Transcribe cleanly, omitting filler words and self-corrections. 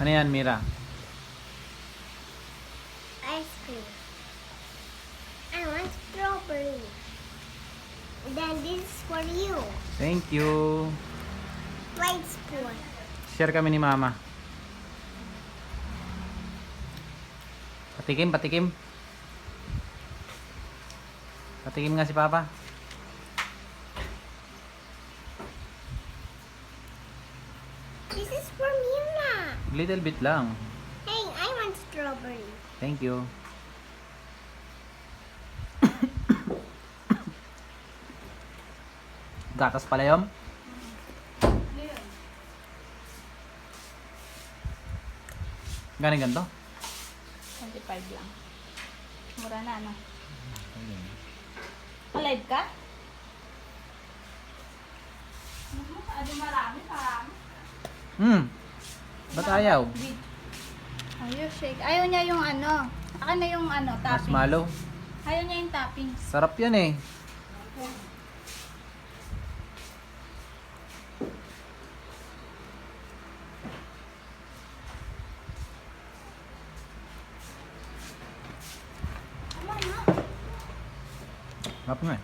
Ano yan, Mira? Ice cream. I want strawberry. Then this is for you. Thank you. White spoon. Share kami ni Mama. Patikim, patikim. Patikim nga si Papa. This is for Mira. Little bit lang. Hey, I want strawberry. Thank you. Gatas pala yun? Galing ganito? 25 lang. Mura na, ano? Alive ka? Ado marami. Ba't ayaw? Ayaw, shake. Ayaw niya yung ano. Akin na yung ano, toppings. Marshmallow. Ayaw niya yung toppings. Sarap yan eh. Ano na? Sarap nga eh.